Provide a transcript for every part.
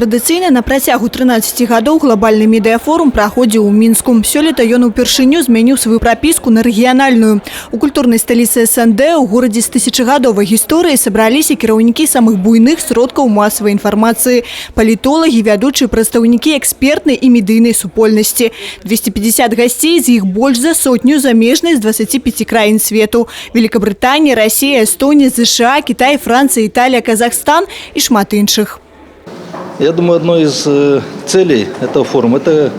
Традыцыйна на працягу 13 гадоў глобальны медыафорум праходзіў у Мінску. Сёлета ён упершыню змяніў сваю прапіску на рэгіянальную. У культурнай сталіцы СНД у горадзе з тысячагадовай гісторыяй сабраліся кіраўнікі самых буйных сродкаў масавай інфармацыі, палітолагі, вядучыя прадстаўнікі экспертнай і медыйнай супольнасці. 250 гасцей, з іх больш за сотню замежнай з 25 краін свету. Великобрытанія, Россия, Эстонія, США, Китай, Франция, Италия, Казахстан и шмат іншых. Я думаю, одной из целей этого форума – это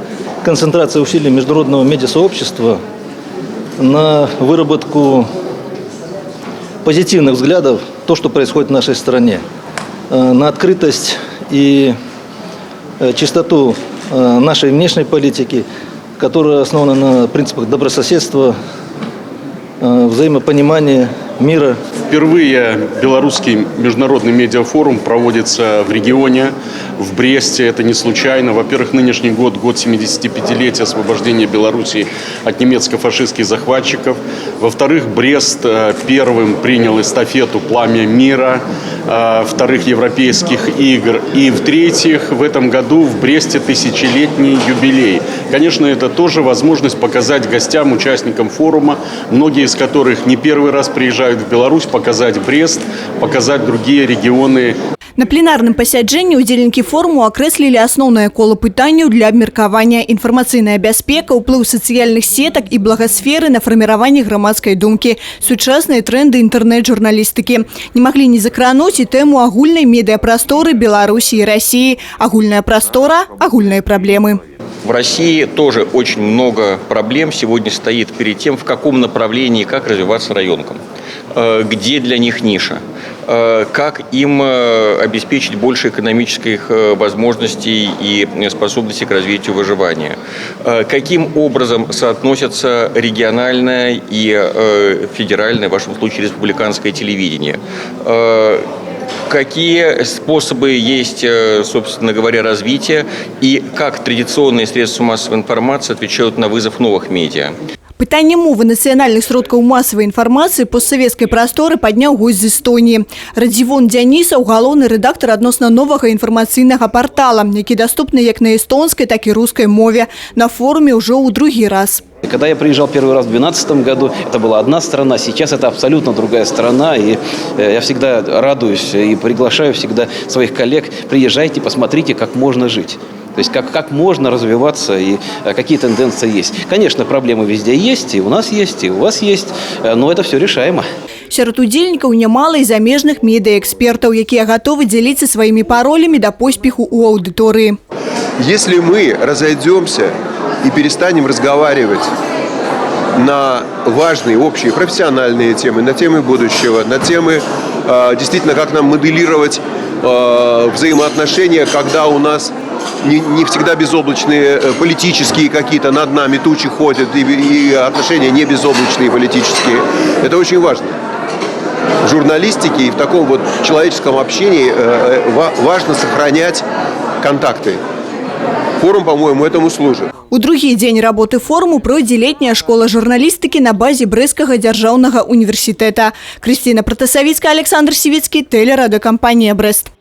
концентрация усилий международного медиасообщества на выработку позитивных взглядов на то, что происходит в нашей стране, на открытость и чистоту нашей внешней политики, которая основана на принципах добрососедства, взаимопонимания, мира. Впервые белорусский международный медиафорум проводится в регионе, в Бресте. Это не случайно. Во-первых, нынешний год – год 75-летия освобождения Белоруссии от немецко-фашистских захватчиков. Во-вторых, Брест первым принял эстафету «Пламя мира», вторых европейских игр. И в-третьих, в этом году в Бресте тысячелетний юбилей. Конечно, это тоже возможность показать гостям, участникам форума, многие из которых не первый раз приезжают в Беларусь, показать Брест, показать другие регионы. На пленарным пасяджэнні удзельнікі форуму акрэслілі асноўнае кола пытанняў для абмеркавання: інфармацыйная бяспека, уплыў сацыяльных сетак і благасферы на фарміраванне грамадскай думкі, сучасныя тренды інтэрнэт-журналістыкі. Не маглі не закрануць і тэму агульнай медыапрасторы Беларусі і России. Агульная прастора, агульныя праблемы. В России тоже очень много проблем сегодня стоит перед тем, в каком направлении, как развиваться районкам, где для них ниша, как им обеспечить больше экономических возможностей и способностей к развитию выживания, каким образом соотносятся региональное и федеральное, в вашем случае республиканское телевидение. Какие способы есть, собственно говоря, развития и как традиционные средства массовой информации отвечают на вызов новых медиа. Пытанне мовы нацыянальных сродкаў масавай інфармацыі постсавецкай прасторы падняў госць з Эстонії. Радзівон Дзянісаў – галоўны рэдактар адносна новага інфармацыйнага партала, які даступны як на эстонскай, так и русской мове. На форуме уже ў другі раз. Когда я приезжал первый раз в 2012 году, это была одна страна, сейчас это абсолютно другая страна. И я всегда радуюсь и приглашаю всегда своих коллег: приезжайте, посмотрите, как можно жить. То есть как можно развиваться и какие тенденции есть. Конечно, проблемы везде есть, и у нас есть, и у вас есть, но это все решаемо. Сярод удзельнікаў нямала і замежных медыаэкспертаў, якія гатовы дзяліцца сваімі паролямі да поспеху ў аўдыторыі. Если мы разойдемся и перестанем разговаривать на важные общие профессиональные темы, на темы будущего, на темы действительно, как нам моделировать взаимоотношения, когда у нас не всегда безоблачные политические какие-то над нами тучи ходят, и отношения не безоблачные политические. Это очень важно. В журналистике и в таком вот человеческом общении важно сохранять контакты. Форум, по-моему, этому служит. У другі дзень работы форуму пройдзе летняя школа журналістыкі на базе Брэсцкага дзяржаўнага універсітэта. Крысціна Пратасавіцкая, Александр Сівіцкі, тэлерадыёкампанія Брэст.